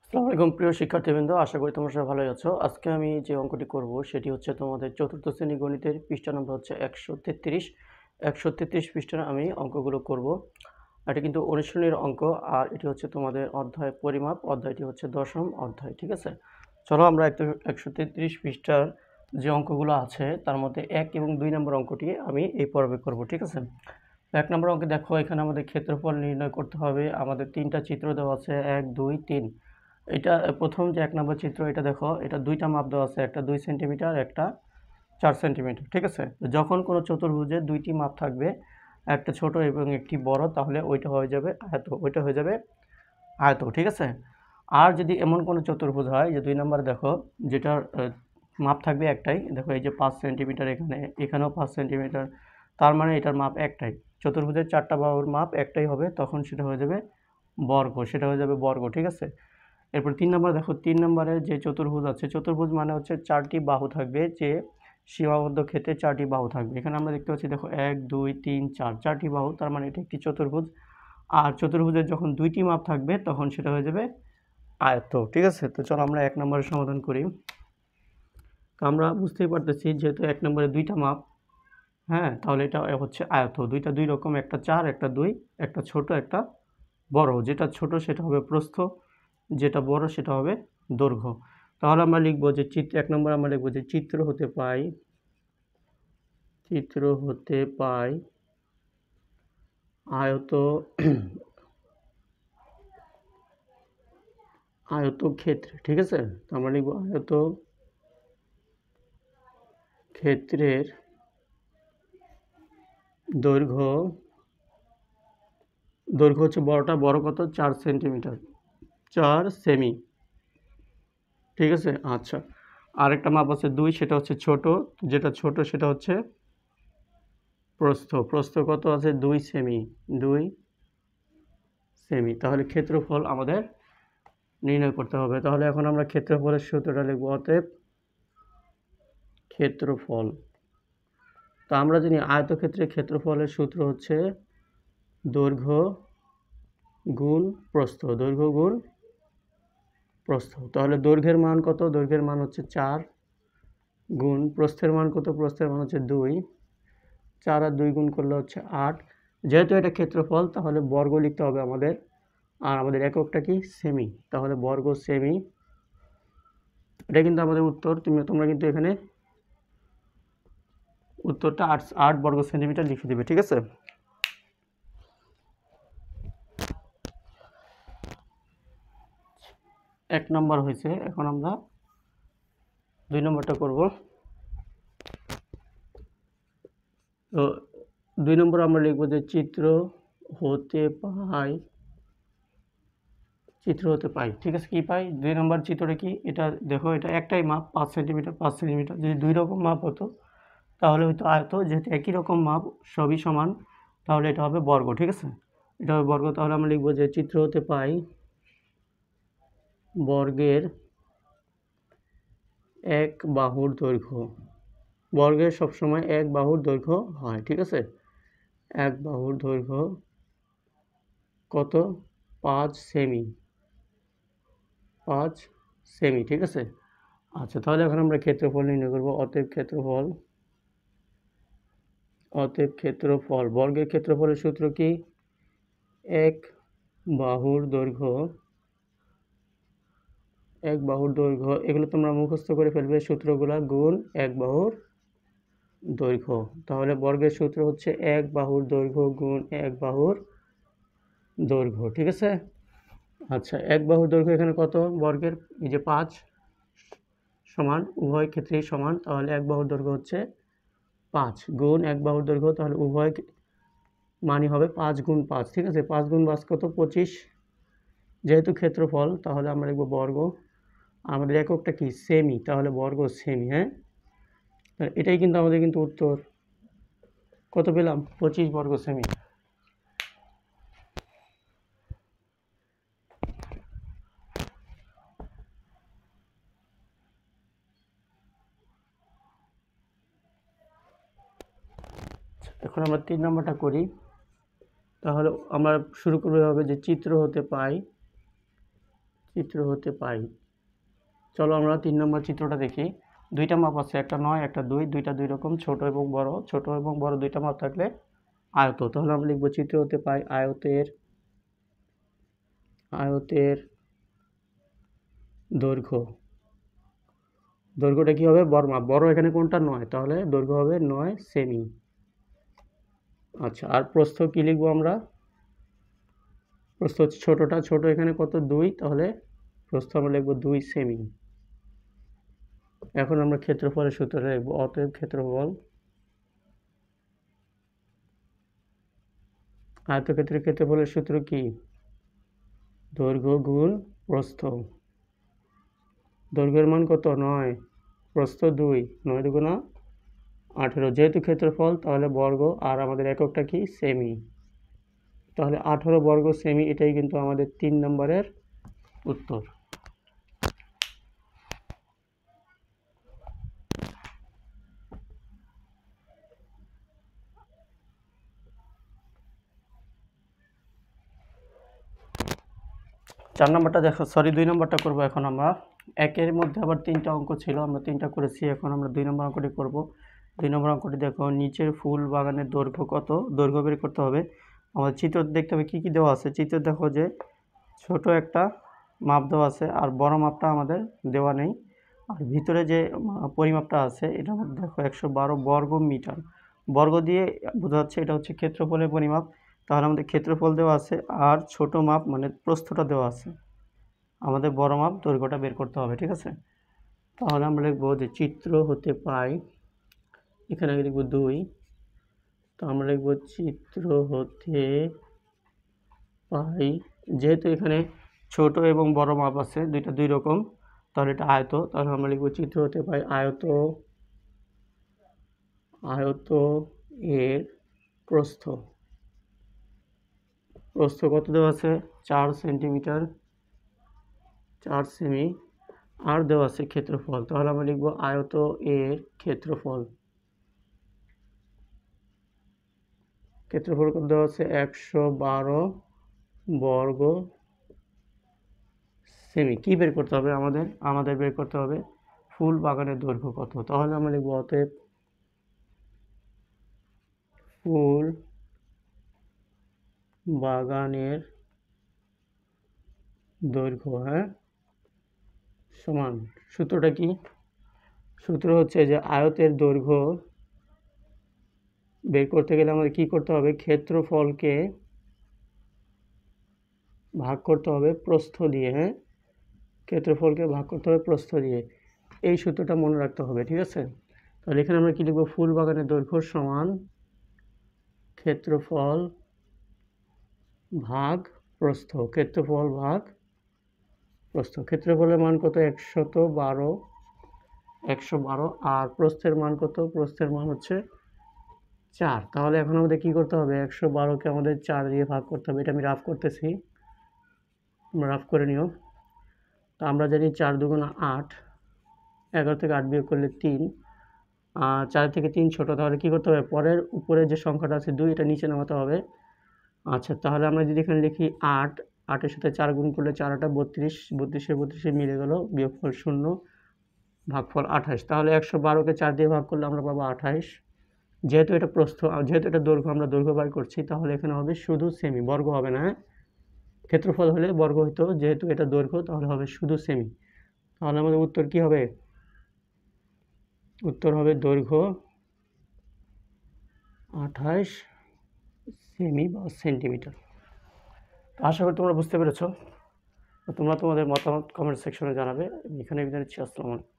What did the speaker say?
আসসালামু আলাইকুম প্রিয় শিক্ষার্থীবৃন্দ, আশা করি তোমরা সবাই ভালোই আছো। আজকে আমি যে অঙ্কটি করব সেটি হচ্ছে তোমাদের চতুর্থ শ্রেণী গণিতের পৃষ্ঠা নম্বর হচ্ছে 133। 133 পৃষ্ঠার আমি অঙ্কগুলো করব। এটা কিন্তু অনুশীলনীর অঙ্ক, আর এটি হচ্ছে তোমাদের অধ্যায় পরিমাপ, অধ্যায়টি হচ্ছে দশম অধ্যায়। ঠিক আছে, চলো আমরা 133 পৃষ্ঠার যে অঙ্কগুলো আছে তার মধ্যে 1 এবং 2 নম্বর অঙ্কটি আমি এই পর্বে করব। ঠিক আছে, 1 নম্বর অঙ্কে দেখো, এখানে আমাদের ক্ষেত্রফল নির্ণয় করতে হবে। আমাদের 3টা চিত্র দেওয়া আছে, 1 2 3। এটা প্রথম যে 1 নম্বর চিত্র, এটা দেখো, এটা 2টা মাপ দেওয়া আছে, একটা 2 সেন্টিমিটার, একটা 4 সেন্টিমিটার। ঠিক আছে, যখন কোনো চতুর্ভুজে 2টি মাপ থাকবে, একটা ছোট এবং একটি বড়, তাহলে ওইটা হয়ে যাবে আয়ত, ওইটা হয়ে যাবে আয়ত। ঠিক আছে, আর যদি এমন কোনো চতুর্ভুজ হয় যে 2 নম্বর দেখো, যেটার মাপ থাকবে একটাই, দেখো এই যে 5 সেন্টিমিটার, এখানেও 5 সেন্টিমিটার, তার মানে এটার মাপ একটাই। চতুর্ভুজের 4টা বাহুর মাপ একটাই হবে, তখন সেটা হয়ে যাবে বর্গ, সেটা হয়ে যাবে বর্গ। ঠিক আছে, এরপর 3 নম্বরে দেখো, 3 নম্বরে যে চতুর্ভুজ আছে, চতুর্ভুজ মানে হচ্ছে 4টি বাহু থাকবে, যে সীমাবদ্ধ ক্ষেত্রে 4টি বাহু থাকবে। এখানে আমরা দেখতে পাচ্ছি, দেখো 1 2 3 4, 4টি বাহু, তার মানে এটা একটি চতুর্ভুজ। আর চতুর্ভুজের যখন 2টি মাপ থাকবে তখন সেটা হয়ে যাবে আয়ত। ঠিক আছে, তো চলো আমরা 1 নম্বরের সমাধান করি। তো আমরা বুঝতেই পারতেছি, যেহেতু 1 নম্বরে 2টা মাপ, হ্যাঁ, তাহলে এটা হচ্ছে আয়ত। 2টা 2 রকম, একটা 4, একটা 2, একটা ছোট, একটা বড়। যেটা ছোট সেটা হবে প্রস্থ, যেটা বড় সেটা হবে দৈর্ঘ্য। তাহলে আমরা লিখব যে 1 নম্বরে আমরা লিখব যে চিত্র হতে পাই আয়ত আয়তক্ষেত্র। ঠিক আছে, তো আমরা লিখব আয়তক্ষেত্রের দৈর্ঘ্য হচ্ছে বড়টা, বড় কত, 4 সেন্টিমিটার, 4 সেমি। ঠিক আছে, আচ্ছা, আরেকটা মাপ আছে 2, সেটা হচ্ছে ছোট, যেটা ছোট সেটা হচ্ছে প্রস্থ। প্রস্থ কত আছে, 2 সেমি, 2 সেমি। তাহলে ক্ষেত্রফল আমাদের নির্ণয় করতে হবে। তাহলে এখন আমরা ক্ষেত্রফলের সূত্রটা লিখব, অতএব ক্ষেত্রফল। তো আমরা জানি আয়তক্ষেত্রের ক্ষেত্রফলের সূত্র হচ্ছে দৈর্ঘ্য গুণ প্রস্থ, দৈর্ঘ্য গুণ প্রস্থ। তাহলে দৈর্ঘ্যের মান কত, দৈর্ঘ্যের মান হচ্ছে 4, গুণ প্রস্থের মান কত, প্রস্থের মান হচ্ছে 2, 4 আর 2 গুণ করলে হচ্ছে 8। যেহেতু এটা ক্ষেত্রফল, তাহলে বর্গ লিখতে হবে আমাদের, আর আমাদের এককটা কি, সেমি, তাহলে বর্গ সেমি। এটা কিন্তু আমাদের উত্তর। তোমরা কিন্তু এখানে উত্তরটা 8 বর্গ সেন্টিমিটার লিখে দেবে। ঠিক আছে, 1 নম্বর হয়েছে। এখন আমরা 2 নম্বরটা করব। তো 2 নম্বর আমরা লিখব যে চিত্র হতে পাই। ঠিক আছে, কি পাই, 2 নম্বর চিত্রটা কি, এটা দেখো, এটা একটাই মাপ, 5 সেন্টিমিটার 5 সেন্টিমিটার। যদি 2 রকম মাপ হতো তাহলে হয়তো আয়ত, যেহেতু একই রকম মাপ, সবই সমান, তাহলে এটা হবে বর্গ। ঠিক আছে, এটা হবে বর্গ। তাহলে আমরা লিখব যে চিত্র হতে পাই বর্গের এক বাহুর দৈর্ঘ্য। বর্গের সবসময় এক বাহুর দৈর্ঘ্য হয়। ঠিক আছে, এক বাহুর দৈর্ঘ্য কত, 5 সেমি, 5 সেমি। ঠিক আছে, আচ্ছা, তাহলে এখন আমরা ক্ষেত্রফল নির্ণয় করব। অতএব ক্ষেত্রফল, বর্গের ক্ষেত্রফলের সূত্র কি, এক বাহুর দৈর্ঘ্য, এগুলো তোমরা মুখস্থ করে ফেলবে সূত্রগুলা, গুণ এক বাহুর দৈর্ঘ্য। তাহলে বর্গের সূত্র হচ্ছে এক বাহুর দৈর্ঘ্য গুণ এক বাহুর দৈর্ঘ্য। ঠিক আছে, আচ্ছা, এক বাহুর দৈর্ঘ্য এখানে কত, বর্গের এই যে 5 সমান, উভয় ক্ষেত্রেই সমান, তাহলে এক বাহুর দৈর্ঘ্য হচ্ছে 5 গুণ এক বাহুর দৈর্ঘ্য, তাহলে উভয় মানই হবে 5 গুণ 5। ঠিক আছে, 5 গুণ 5 কত, 25। যেহেতু ক্ষেত্রফল, তাহলে আমরা লিখব বর্গ, আমাদের এককটা কি, সেমি, তাহলে বর্গ সেমি। হ্যাঁ, এটাই কিন্তু আমাদের কিন্তু উত্তর। কত পেলাম, 25 বর্গ সেমি। এখন আমরা 3 নম্বরটা করি। তাহলে আমরা শুরু করতে হবে যে চিত্র হতে পাই চিত্র হতে পাই। চলো আমরা 3 নম্বর চিত্রটা দেখি। দুইটা মাপ আছে, একটা 9 একটা 2, দুইটা দুই রকম, ছোট এবং বড়। ছোট এবং বড় দুইটা মাপ থাকলে আয়ত। তাহলে আমরা লিখব চিত্র হতে পাই আয়তের দৈর্ঘ্য। দৈর্ঘ্যটা কি হবে? বড় মাপ। বড় এখানে কোনটা? 9, তাহলে দৈর্ঘ্য হবে 9 সেমি। আচ্ছা, আর প্রস্থ কি লিখব আমরা? প্রস্থ হচ্ছে ছোটটা, ছোট এখানে কত? 2, তাহলে প্রস্থ আমরা লিখব 2 সেমি। এখন আমরা ক্ষেত্রফলের সূত্রটা লিখব। অতএব ক্ষেত্রফল, আয়তক্ষেত্রের ক্ষেত্রফলের সূত্র কি? দৈর্ঘ্য গুণ প্রস্থ। দৈর্ঘ্যের মান কত? 9, প্রস্থ 2, 9 দুগুণা 18। যেহেতু ক্ষেত্রফল তাহলে বর্গ, আর আমাদের এককটা কি? সেমি। তাহলে 18 বর্গ সেমি, এটাই কিন্তু আমাদের 3 নম্বরের উত্তর। চার নম্বরটা দেখো, সরি 2 নম্বরটা করব এখন আমরা। একের মধ্যে আবার 3টা অঙ্ক ছিল, আমরা 3টা করেছি। এখন আমরা 2 নম্বর অঙ্কটি করব। 2 নম্বর অঙ্কটি দেখো, নিচের ফুল বাগানের দৈর্ঘ্য কত? দৈর্ঘ্য বের করতে হবে। আমাদের চিত্র দেখতে হবে কী কী দেওয়া আছে। চিত্র দেখো যে ছোট একটা মাপ দেওয়া আছে, আর বড় মাপটা আমাদের দেওয়া নেই। আর ভিতরে যে পরিমাপটা আছে এটা আমাদের দেখো 112 বর্গ মিটার। বর্গ দিয়ে বোঝা যাচ্ছে এটা হচ্ছে ক্ষেত্রফলের পরিমাপ। তাহলে আমাদের ক্ষেত্রফল দেওয়া আছে, আর ছোট মাপ মানে প্রস্থটা দেওয়া আছে। আমাদের বড় মাপ দৈর্ঘ্যটা বের করতে হবে, ঠিক আছে? তাহলে আমরা লিখবো যে চিত্র হতে পাই, এখানে লিখবো 2, তো আমরা লিখবো চিত্র হতে পাই। যেহেতু এখানে ছোট এবং বড় মাপ আছে, দুইটা দুই রকম, তাহলে এটা আয়ত। তাহলে আমরা লিখবো চিত্র হতে পাই আয়ত এর প্রস্থ। প্রস্থ কত দেওয়া আছে? 4 সেন্টিমিটার, 4 সেমি। আর দেওয়া আছে ক্ষেত্রফল, তাহলে আমরা লিখবো আয়ত এর ক্ষেত্রফল। ক্ষেত্রফল কত দেওয়া আছে? 112 বর্গ সেমি। কি বের করতে হবে আমাদের বের করতে হবে ফুল বাগানের দৈর্ঘ্য কত। তাহলে আমরা লিখবো অতএব ফুল বাগানের দৈর্ঘ্য, সমান। সূত্রটা কি? সূত্র হচ্ছে যে আয়তের দৈর্ঘ্য বের করতে গেলে আমাদের কি করতে হবে? ক্ষেত্রফলকে ভাগ করতে হবে প্রস্থ দিয়ে। ক্ষেত্রফলকে ভাগ করতে হবে প্রস্থ দিয়ে। এই সূত্রটা মনে রাখতে হবে, ঠিক আছে? তাহলে এখানে আমরা কি লিখবো? ফুল বাগানের দৈর্ঘ্য সমান ক্ষেত্রফল ভাগ প্রস্থ। ক্ষেত্রফল ভাগ প্রস্থ। ক্ষেত্রফলের মান কত? 112। আর প্রস্থের মান কত? প্রস্থের মান হচ্ছে 4। তাহলে এখন আমাদের কি করতে হবে? 112কে আমাদের 4 দিয়ে ভাগ করতে হবে। এটা আমি রাফ করতেছি, তোমরা রাফ করে নিও। তো আমরা জানি 4 দুগুণা 8, 11 থেকে 8 বিয়োগ করলে 3, 4 থেকে 3 ছোট। তাহলে কি করতে হবে? পরের উপরে যে সংখ্যাটা আছে 2, এটা নিচে নামাতে হবে। আচ্ছা, তাহলে আমরা যদি এখানে লিখি 8, 8-এর সাথে 4 গুণ করলে 4 8 32, 32 মিলে গেল, বিয়োগফল 0, ভাগফল 28। তাহলে 112কে 4 দিয়ে ভাগ করলে আমরা পাবো 28। যেহেতু এটা প্রস্থ, যেহেতু এটা দৈর্ঘ্য, আমরা দৈর্ঘ্য বার করছি, তাহলে এখানে হবে শুধু সেমি, বর্গ হবে না। ক্ষেত্রফল হলে বর্গ হইতো, যেহেতু এটা দৈর্ঘ্য তাহলে হবে শুধু সেমি। তাহলে আমাদের উত্তর কি হবে? উত্তর হবে দৈর্ঘ্য 28 সেমি বা সেন্টিমিটার। আশা করি তোমরা বুঝতে পেরেছো। তোমরা তোমাদের মতামত কমেন্ট সেকশনে জানাবে। এখানে বিদায় নিচ্ছি। আসসালামু আলাইকুম।